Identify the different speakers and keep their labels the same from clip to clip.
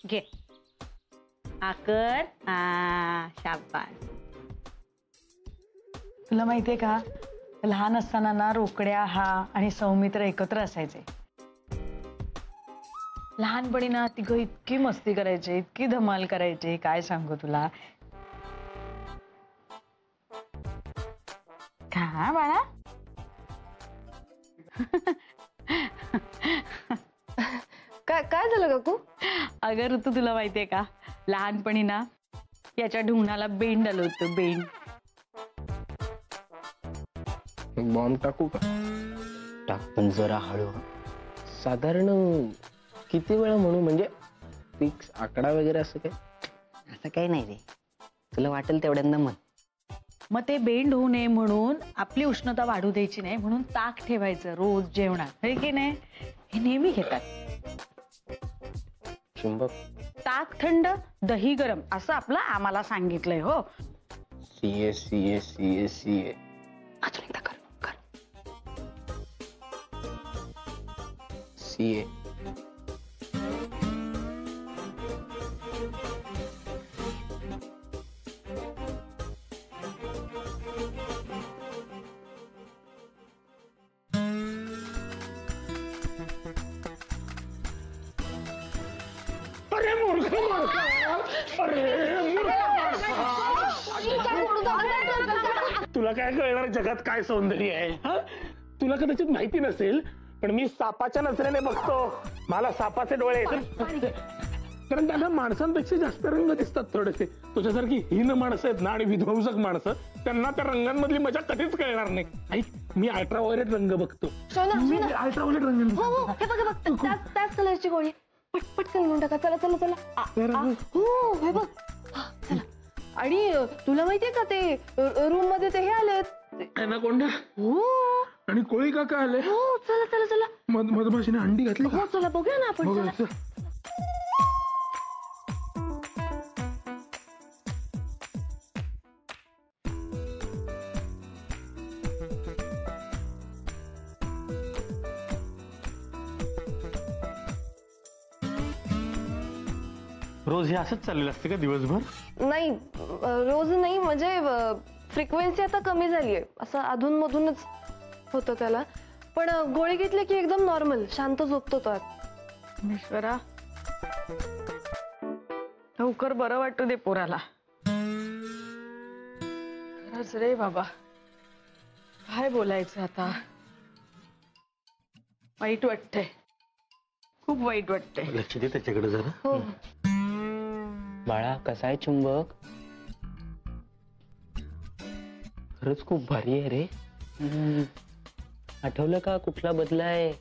Speaker 1: घे आकर. शाबास.
Speaker 2: तुला माहितीये का, लहान असताना ना रोकड्या हा आणि सौमित्र एकत्र असायचे. लहानपणी ना तिघं इतकी मस्ती करायचे, इतकी धमाल करायचे, काय सांगू तुला. का बाळा?
Speaker 3: काय झालं काकू?
Speaker 2: अगं ऋतू, तुला माहितीये का, लहानपणी ना याच्या ढुंगणाला बेंड आलं होतं. बेंड.
Speaker 4: बॉम्ब टाकू का? टाक पण जरा हळू. साधारण किती वेळा म्हणू, म्हणजे फिक्स आकडा वगैरे असं काय?
Speaker 5: असं काही नाही रे, तुला वाटेल तेवढ्यांदा म्हण.
Speaker 2: मग ते बेंड होऊ नये म्हणून आपली उष्णता वाढू द्यायची नाही म्हणून ताक ठेवायचं रोज जेवणात, हे की नाही? हे नेहमी घेतात.
Speaker 4: चुंबक.
Speaker 2: ताक थंड, दही गरम असं आपलं आम्हाला सांगितलंय. हो.
Speaker 4: CA CA CA CA.
Speaker 5: अजून एकदा कर.
Speaker 4: सीए.
Speaker 6: तुला काय कळणार जगात काय सौंदर्य आहे? तुला कदाचित माहिती नसेल, पण मी सापाच्या नजरेने बघतो. मला सापाचे डोळे आहेत. कारण त्यांना माणसांपेक्षा जास्त रंग दिसतात थोडेसे. तुझ्यासारखी हीन माणसं आहेत ना आणि विध्वंसक माणसं, त्यांना त्या रंगांमधली मजा कधीच कळणार नाही. ऐक, मी अल्ट्राव्हायोलेट रंग बघतो. अल्ट्राव्हायोलेट रंग.
Speaker 3: हे बघ त्याच कलरची गोळी. पटकन घेऊन टाका. चला चला चला. हो हे बघ. चला. आणि तुला माहितीये का, ते रूम मध्ये ते हे आलेत,
Speaker 6: एनाकोंडा.
Speaker 3: हो.
Speaker 6: आणि कोळी काका आले.
Speaker 3: हो. चला चला चला.
Speaker 6: मधमाशीने अंडी घातली.
Speaker 3: हो चला बघूया ना आपण. चला.
Speaker 6: रोज हे असंच चाललेलं असते का दिवसभर?
Speaker 3: नाही, रोज नाही, म्हणजे फ्रिक्वेन्सी आता कमी झालीये. असं अधून मधूनच होतं त्याला. पण गोळी घेतली की एकदम नॉर्मल शांत झोपतो तो.
Speaker 2: ईश्वरा, लवकर बरं वाटू दे पोराला. खरंच रे बाबा, काय बोलायचं आता. वाईट वाटतंय, खूप वाईट वाटतंय.
Speaker 6: लक्ष दे त्याच्याकडे जरा.
Speaker 3: हो.
Speaker 4: बाळा, कसा आहे चुंबक? खरंच खूप भारी आहे रे. आठवलं का कुठला बदलाय?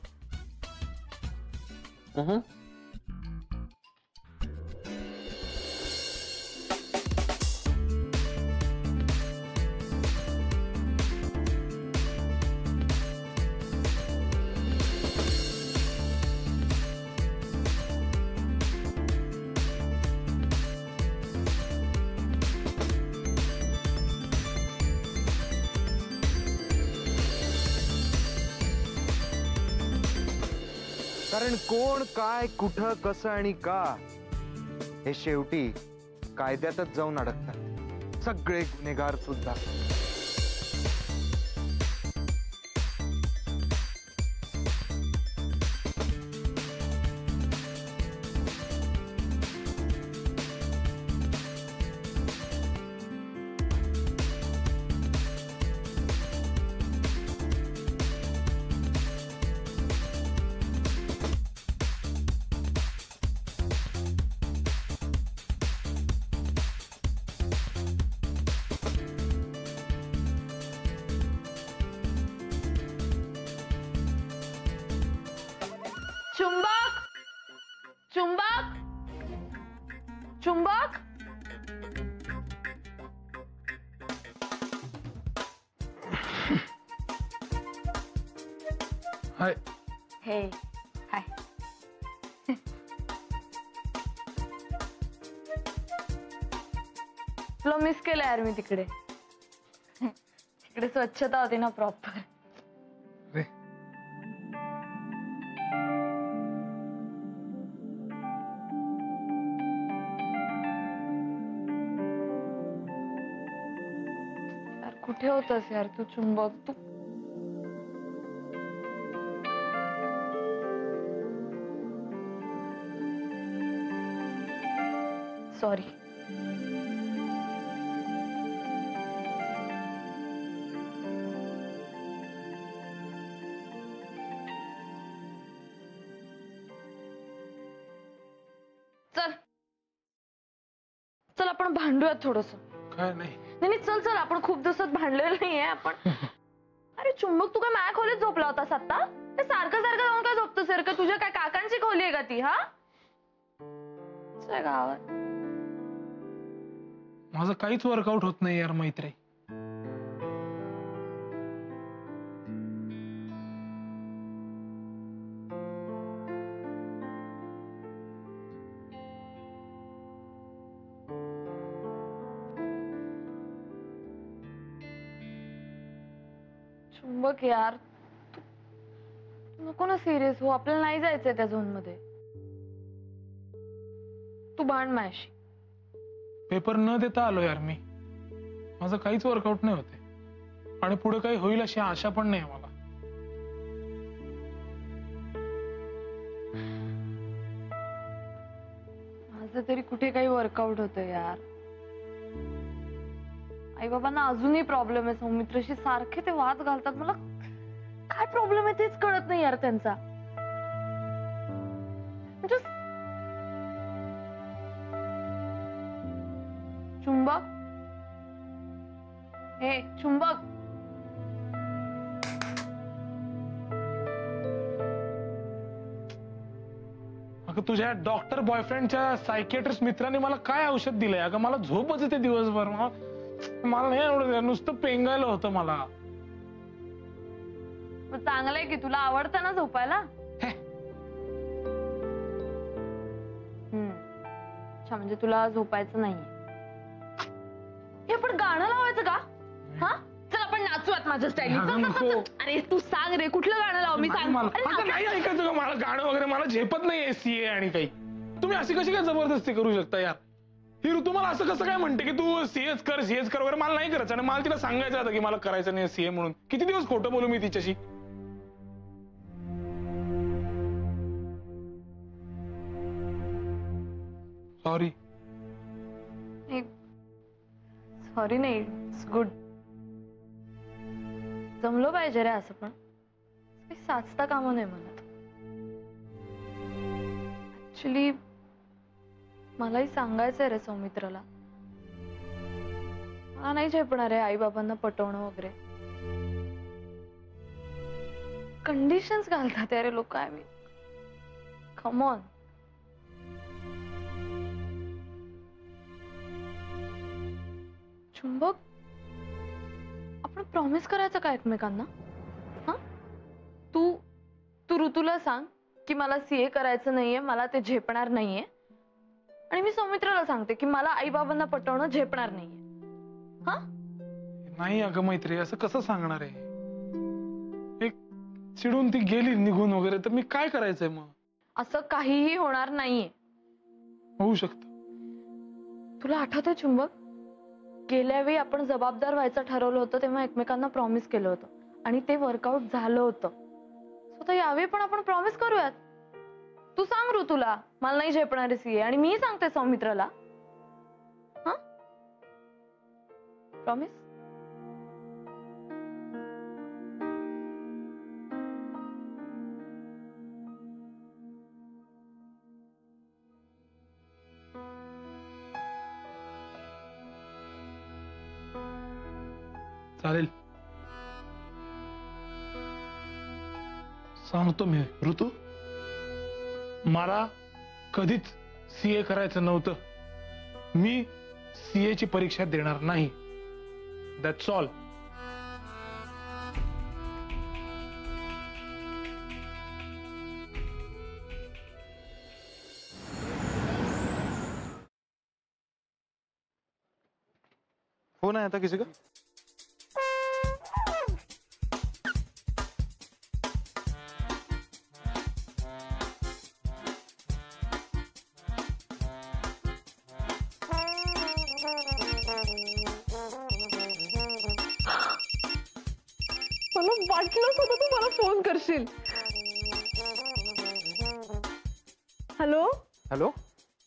Speaker 7: कारण कोण, काय, कुठं, कसं आणि का, हे शेवटी कायद्यातच जाऊन अडकतात सगळे गुन्हेगार सुद्धा.
Speaker 3: चुंबक, चुंबक, चुंबक.
Speaker 6: हाय.
Speaker 3: हे हाय. तुला मिस केलं यार मी तिकडे. तिकडे स्वच्छता होती ना प्रॉपर. कुठे होतास यार तू चुंबक? तू सॉरी. चल चल आपण भांडूयात थोडस.
Speaker 6: काय नाही.
Speaker 3: नाही चल चल आपण खूप दिवसात भांडलेलो नाहीये आपण. अरे चुंबक तू काय माझ्या खोलीत झोपला होतास आता? सारखं सारखं जाऊन काय झोपतोस का? तुझ्या काय काकांची खोली आहे का ती? हा गावात
Speaker 6: माझं काहीच वर्कआउट होत नाही यार मैत्री.
Speaker 3: चुंबक यार तू नको ना सिरियस हो. आपल्याला नाही जायचंय त्या झोन मध्ये. तू भांड माझ्याशी.
Speaker 6: पेपर न देता आलो यार मी. माझं काहीच वर्कआउट नाही होते आणि पुढे काही होईल अशी आशा पण नाही मला.
Speaker 3: माझं तरी कुठे काही वर्कआउट होतं यार. आई बाबांना अजूनही प्रॉब्लेम आहे. सौमित्रशी सारखे ते वाद घालतात. मला काय प्रॉब्लेम आहे तेच कळत नाही यार त्यांचा. चुंबक हे चुंबक
Speaker 6: अगं तुझ्या डॉक्टर बॉयफ्रेंडच्या सायकियाट्रिस्ट मित्राने मला काय औषध दिलंय? अगं मला झोपच येते दिवसभर. मला नाही आवडत. नुसतं पेंगायला होतं मला.
Speaker 3: चांगलंय की तुला आवडतं ना झोपायला. अच्छा म्हणजे तुला झोपायचं नाहीये. हे पण गाणं लावायचं का? हा चल आपण नाचूयात माझ्या स्टाईलनी. अरे तू सांग रे कुठलं गाणं लाव? मी सांग.
Speaker 6: नाही ऐकायचं का मला गाणं वगैरे? मला झेपत नाही सीए आणि काही. तुम्ही अशी कशी काय जबरदस्ती करू शकता यार? ही ऋतू मला असं कसं काय म्हणते की तू सीएच कर वगैरे? मला नाही करायचं. आणि मला तिला सांगायचं होतं की मला करायचं नाही सीए म्हणून. किती दिवस खोटं बोलू मी तिच्याशी? सॉरी.
Speaker 3: सॉरी नाही. It's good. जमलो पाहिजे रे असं. पण साचता कामा नाही मला. ऍक्च्युली मलाही सांगायचंय रे सौमित्रला. मला नाही झेपणार आहे आई बाबांना पटवणं वगैरे. कंडिशन्स घालतात यारे लोक. I mean come on. चुंबक आपण प्रॉमिस करायचं का एकमेकांना? हा तू ऋतूला सांग की मला सीए करायचं नाहीये. मला ते झेपणार नाहीये. आणि मी सौमित्राला सांगते की मला आई बाबांना पटवणं झेपणार नाहीये. हा
Speaker 6: नाही अगं मैत्री असं कसं सांगणार आहे? एक चिडून ती गेली निघून वगैरे तर मी काय करायचंय मग?
Speaker 3: असं काहीही होणार नाहीये.
Speaker 6: होऊ शकत.
Speaker 3: तुला आठवतंय चुंबक गेल्या वेळी आपण जबाबदार व्हायचं ठरवलं होतं तेव्हा एकमेकांना प्रॉमिस केलं होतं आणि ते वर्कआउट झालं होतं. स्वतः यावेळी पण आपण प्रॉमिस करूयात. तू सांग ऋतूला मला नाही झेपणारी सीए आणि मी सांगते सौमित्राला. हा प्रॉमिस.
Speaker 6: चालेल. सांगतो मी ऋतू. मला कधीच सीए करायचं नव्हतं. मी सीए ची परीक्षा देणार नाही. That's all.
Speaker 7: फोन आया था किसी का?
Speaker 3: वाटलंच होतं तू मला फोन करशील. हॅलो
Speaker 7: हॅलो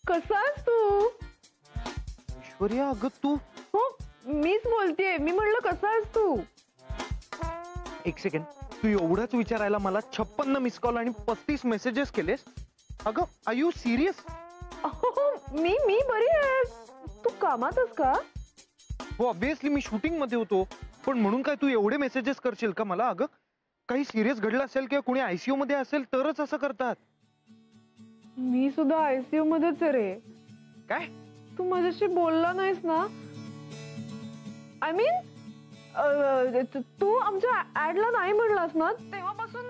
Speaker 3: कसा आहेस तू?
Speaker 7: ऐश्वर्या, अगं तू
Speaker 3: हो मीच बोलतेय. मी म्हणलं कसा आहेस तू?
Speaker 7: एक सेकंड, तू एवढंच विचारायला मला 56 मिस कॉल आणि 35 मेसेजेस केलेस? अगं आर यू सिरियस?
Speaker 3: मी बरी आहे. तू कामातच का?
Speaker 7: हो ऑब्विसली मी शूटिंग मध्ये होतो, पण म्हणून काय तू एवढे मेसेजेस करशील का मला? अगं काही सिरियस घडलं असेल किंवा कोणी आयसीयू मध्ये असेल तरच असं करतात.
Speaker 3: मी सुद्धा आयसीयू मध्येच आहे रे.
Speaker 7: काय?
Speaker 3: तू माझ्याशी बोलला नाहीस ना? आय मीन तू आमच्या ऍडला नाही म्हणलास ना, तेव्हापासून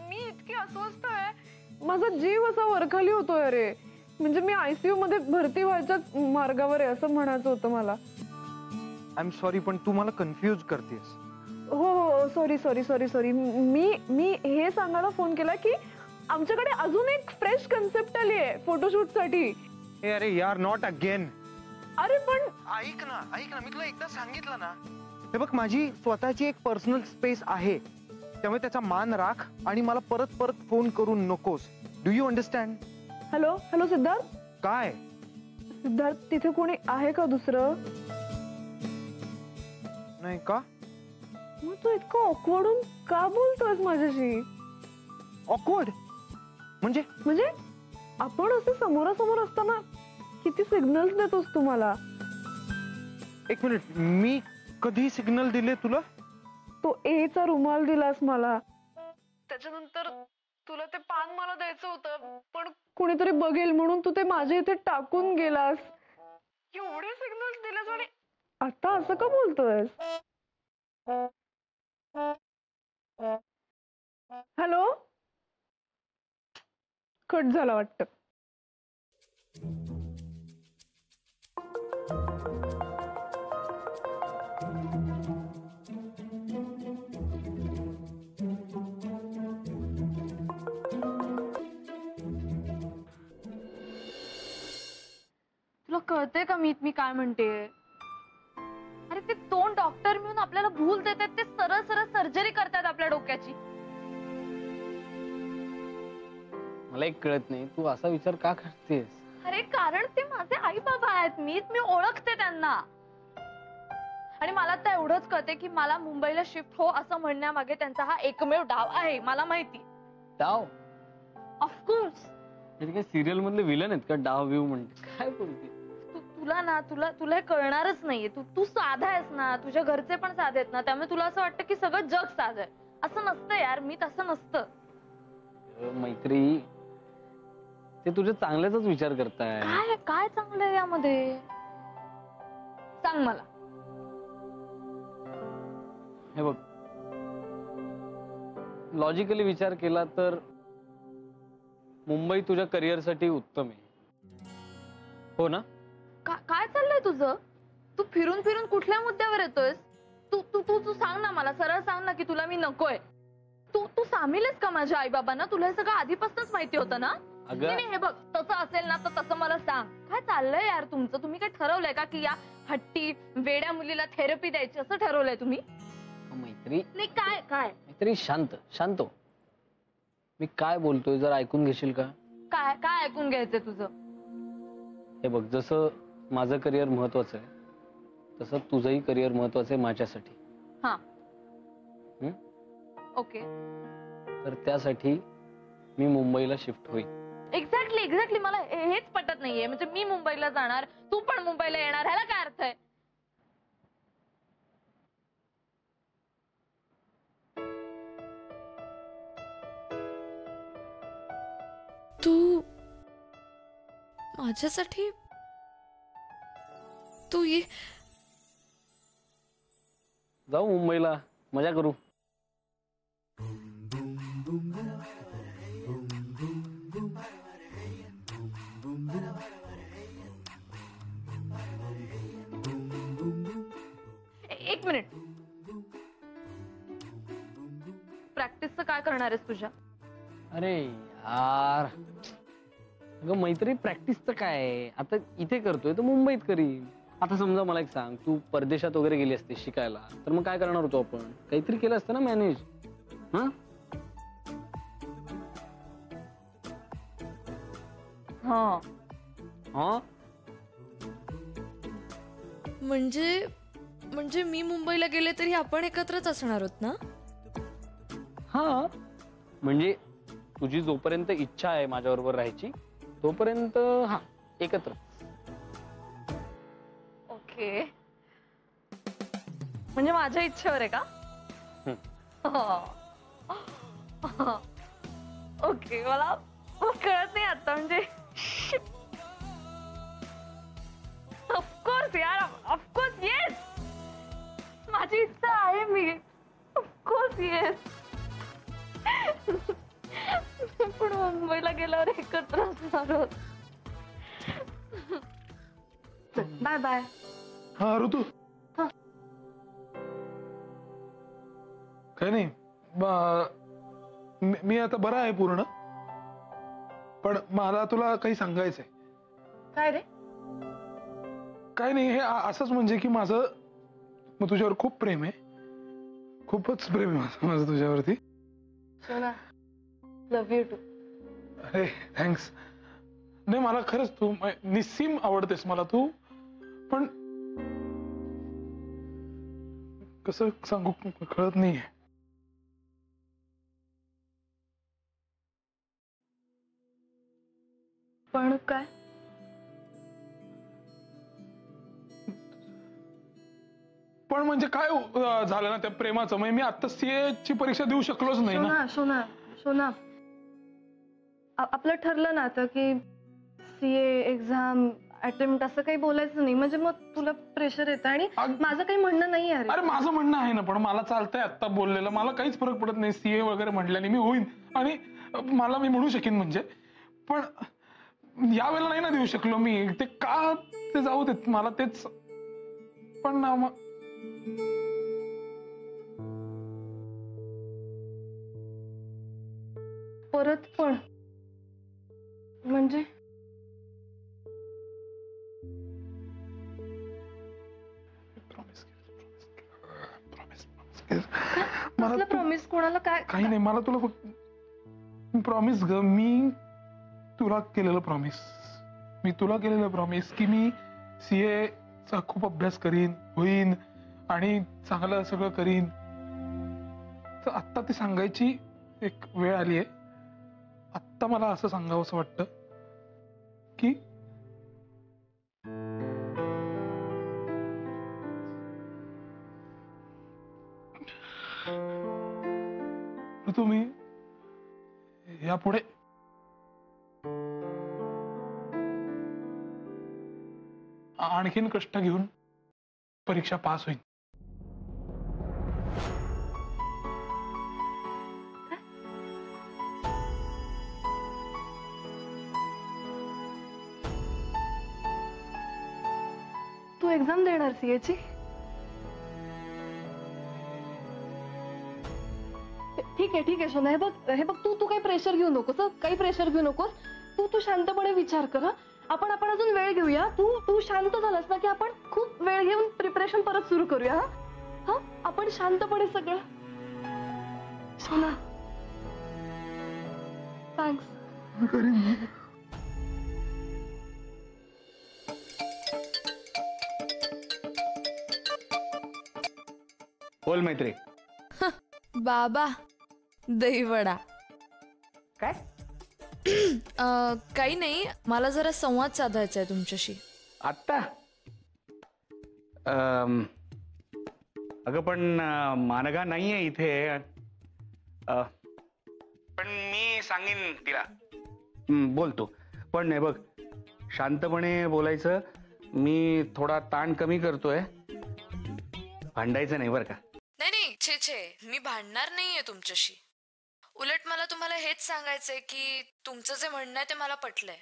Speaker 3: मी इतकी अस्वस्थ आहे. माझा जीव असा वरखाली होतोय रे. म्हणजे मी आयसीयू मध्ये भरती व्हायच्याच मार्गावर आहे असं म्हणायचं होतं मला.
Speaker 7: आय एम सॉरी, पण तू मला कन्फ्यूज करतेस.
Speaker 3: हो सॉरी. मी हे सांगायला फोन केला की आमच्याकडे अजून एक फ्रेश कन्सेप्ट आली आहे फोटोशूट साठी.
Speaker 7: हे अरे यार, नॉट अगेन.
Speaker 3: अरे पण
Speaker 7: ऐक ना, मी तुला एकदा सांगितलं ना. हे बघ, माझी स्वतःची एक पर्सनल स्पेस आहे, त्यामुळे त्याचा मान राख आणि मला परत परत फोन करून नकोस. Do you understand?
Speaker 3: Hello Siddharth.
Speaker 7: काय
Speaker 3: सिद्धार्थ तिथे कोणी आहे का दुसरं?
Speaker 7: नाही का?
Speaker 3: मग तू इतकं ऑकवर्ड का बोलतोयस माझ्याशी?
Speaker 7: ऑकवर्ड म्हणजे
Speaker 3: आपण असं समोरासमोर असताना किती सिग्नल्स देतोस तू मला.
Speaker 7: एक मिनिट, मी कधी सिग्नल दिले तुला?
Speaker 3: तो एचा रुमाल दिलास मला, त्याच्यानंतर तुला ते पान मला द्यायचं होतं पण कुणीतरी बघेल म्हणून तू ते माझ्या इथे टाकून गेलास. एवढे सिग्नल्स दिलेस आणि आता असं का बोलतोयस? हॅलो, कट झाला वाटतं.
Speaker 8: तुला कळतंय का मी काय म्हणते? अरे ते दोन डॉक्टर मिळून आपल्याला भूल देतात. ते सरळ सरळ सर्जरी करतात आपल्या डोक्याची.
Speaker 4: मला एक कळत नाही, तू असा विचार का करतेस?
Speaker 8: अरे कारण ते माझे आई बाबा आहेत. मी ओळखते त्यांना. आणि मला तर एवढंच कळते की मला मुंबईला शिफ्ट हो असं म्हणण्यामागे त्यांचा हा एकमेव डाव आहे. मला माहिती.
Speaker 4: डाव?
Speaker 8: ऑफकोर्स.
Speaker 4: म्हणजे काय सिरियल मधले विलन आहेत का डाव व्ह्यू म्हणते? काय बोलते
Speaker 8: तुला हे कळणारच नाहीये. तू साधा आहेस ना, तुझ्या घरचे पण साधे आहेत ना, त्यामुळे तुला असं वाटतं की सगळं जग साधं आहे. असं नसतं यार. मी तसं नसतं.
Speaker 4: मैत्री, ते तुझ्या चांगल्याचाच विचार करताय.
Speaker 8: काय चांगलं आहे यामध्ये? सांग मला.
Speaker 4: हे बघ, लॉजिकली विचार केला तर मुंबई तुझ्या करिअरसाठी उत्तम आहे, हो ना?
Speaker 8: काय चाललंय तुझं? तू फिरून फिरून कुठल्या मुद्द्यावर येतोयस? तू सांग ना मला. सरळ सांग ना की तुला मी नकोय. तू सामील आहेस का माझ्या आई बाबांना? तुला हे सगळं आधीपासूनच माहिती होतं ना? नाही, हे बघ, तसं असेल ना तर तसं मला सांग. काय चाललंय यार तुमचं? तुम्ही काय ठरवलंय का की या हट्टी वेड्या मुलीला थेरपी द्यायची असं ठरवलंय तुम्ही?
Speaker 4: मैत्री,
Speaker 8: नाही काय
Speaker 4: मैत्री, शांत. मी काय बोलतोय जर ऐकून घेशील का?
Speaker 8: काय ऐकून घ्यायचंय तुझं?
Speaker 4: हे बघ, जसं माझं करिअर महत्वाचं आहे तसं तुझंही करिअर महत्वाचं आहे माझ्यासाठी.
Speaker 8: हा, ओके.
Speaker 4: तर त्यासाठी मी मुंबईला शिफ्ट होईल.
Speaker 8: एक्झॅक्टली. मला हेच पटत नाहीये. म्हणजे मी मुंबईला जाणार, तू पण मुंबईला येणार, ह्याला काय अर्थ आहे?
Speaker 9: तू माझ्यासाठी तू ये.
Speaker 4: जाऊ मुंबईला, मजा करू.
Speaker 8: एक मिनिट. प्रॅक्टिसचं काय करणार आहेस तुझ्या?
Speaker 4: अरे यार, अगं मैत्री, प्रॅक्टिसचं काय? आता इथे करतोय तर मुंबईत करीन. आता समजा मला एक सांग, तू परदेशात वगैरे गेली असते शिकायला, तर मग काय करणार होतो आपण? काहीतरी केलं असतं ना मॅनेज. हा
Speaker 3: हा
Speaker 4: हा
Speaker 9: म्हणजे मी मुंबईला गेले तरी आपण एकत्रच असणार आहोत ना?
Speaker 4: हा म्हणजे तुझी जोपर्यंत इच्छा आहे माझ्याबरोबर राहायची तोपर्यंत हा एकत्र.
Speaker 3: ओके, म्हणजे माझ्या इच्छेवर आहे का? ओके, मला कळत नाही आता. म्हणजे ऑफकोर्स यार, ऑफकोर्स येस, माझी इच्छा आहे. मी ऑफकोर्स येस. पण मुंबईला गेल्यावर एकत्र असणार आहोत. Bye bye.
Speaker 6: हा ऋतू, काही नाही, मी आता बरा आहे पूर्ण. पण मला तुला काही सांगायचंय.
Speaker 3: काय रे?
Speaker 6: काय नाही, हे असंच म्हणजे की माझं तुझ्यावर खूप प्रेम आहे. खूपच प्रेम आहे माझं तुझ्यावरती.
Speaker 3: सोना, लव्ह यू टू.
Speaker 6: अरे थँक्स. नाही, मला खरंच तू निस्सीम आवडतेस मला तू. पण कसं सांगू कळत नाहीये.
Speaker 3: पण काय?
Speaker 6: पण म्हणजे काय झालं ना त्या प्रेमाचं. म्हणजे मी आता सीए ची परीक्षा देऊ शकलोच नाही ना.
Speaker 3: सोना सोना सोना, आपलं ठरलं ना आता की सीए एक्झाम अटेम्प्ट असं काही बोलायचं नाही. म्हणजे मग तुला प्रेशर येतं. आणि माझं काही म्हणणं नाही आहे.
Speaker 6: अरे माझं म्हणणं आहे ना, पण मला चालतंय आता बोललेलं. मला काहीच फरक पडत नाही. सीए वगैरे म्हटल्याने मी होईन आणि मला मी म्हणू शकेन. म्हणजे पण यावेळेला नाही ना देऊ शकलो मी. ते का ते जाऊ देत मला तेच. पण ना मग
Speaker 3: परत पण म्हणजे मला प्रॉमिस कोणाला? काय? काही
Speaker 6: नाही, मला तुला प्रॉमिस ग. मी तुला केलेलं प्रॉमिस. मी तुला केलेलं प्रॉमिस की मी सीए चा खूप अभ्यास करीन, होईन आणि चांगलं सगळं करीन. तर आत्ता ती सांगायची एक वेळ आली आहे. आत्ता मला असं सांगावं असं वाटतं की तुम्ही यापुढे आणखीन कष्ट घेऊन परीक्षा पास होईल.
Speaker 3: तू एक्झाम देणार सीएची? ठीक आहे सोना. हे बघ तू काही प्रेशर घेऊ नकोस. काही प्रेशर घेऊ नकोस. तू शांतपणे विचार कर. आपण अजून वेळ घेऊया. तू शांत झालास ना की आपण खूप वेळ घेऊन प्रिपरेशन परत सुरू करूया. हा, आपण शांतपणे सगळं. सोना, थँक्स.
Speaker 10: बोल मैत्री.
Speaker 9: बाबा, दहीवडा.
Speaker 10: काय?
Speaker 9: काही नाही, मला जरा संवाद साधायचा आहे तुमच्याशी.
Speaker 10: आत्ता? अगं पण मानगा नाहीये इथे. पण मी सांगेन तिला. बोल तू. पण नाही बघ, शांतपणे बोलायचं. मी थोडा ताण कमी करतोय. भांडायचं नाही बरं का.
Speaker 9: नाही, छे, मी भांडणार नाहीये तुमच्याशी. उलट मला तुम्हाला हेच सांगायचंय की तुमचं जे म्हणणं आहे ते मला पटलंय.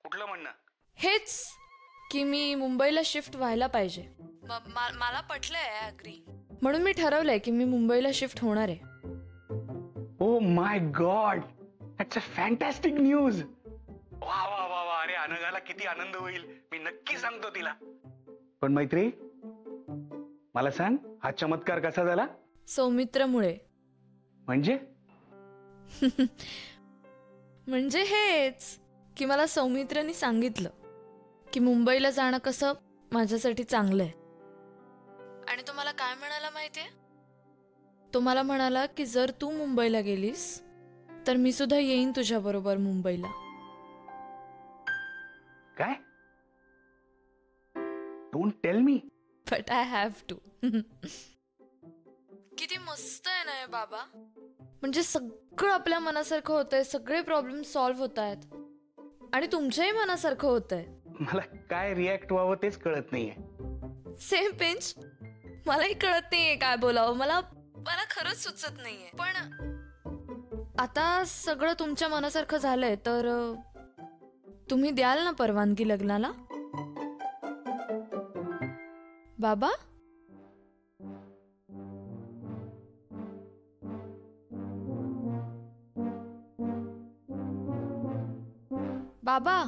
Speaker 10: कुठलं म्हणणं?
Speaker 9: हेच की मी मुंबईला शिफ्ट व्हायला पाहिजे. मला पटलंय अग्री. म्हणून मी ठरवलंय की मी मुंबईला शिफ्ट होणार आहे.
Speaker 10: Oh my God, that's a fantastic news. वा वा वा वा. अरे अनघाला किती आनंद होईल. मी नक्की सांगतो तिला. पण मैत्री, मला सांग, हा चमत्कार कसा झाला?
Speaker 9: सौमित्रमुळे.
Speaker 10: म्हणजे?
Speaker 9: म्हणजे हेच की मला सौमित्र्यांनी सांगितलं की मुंबईला जाणं कसं माझ्यासाठी चांगलं आहे. आणि तो मला काय म्हणाला माहितीये? तो मला म्हणाला की जर तू मुंबईला गेलीस तर मी सुद्धा येईन तुझ्या बरोबर मुंबईला.
Speaker 10: काय? Don't tell me.
Speaker 9: But I have to. किती मस्त आहे ना हे बाबा. म्हणजे सगळं आपल्या मनासारखं होतंय, सगळे प्रॉब्लेम सॉल्व्ह होत आहेत आणि तुमच्याही मनासारखं होतंय.
Speaker 10: मला काय रिॲक्ट व्हावं तेच कळत नाहीये.
Speaker 9: Same pinch. मलाही कळत नाहीये काय बोलावं. मला खरंच सुचत नाहीये. पण आता सगळं तुमच्या मनासारखं झालंय तर तुम्ही द्याल ना परवानगी लग्नाला बाबा? बाबा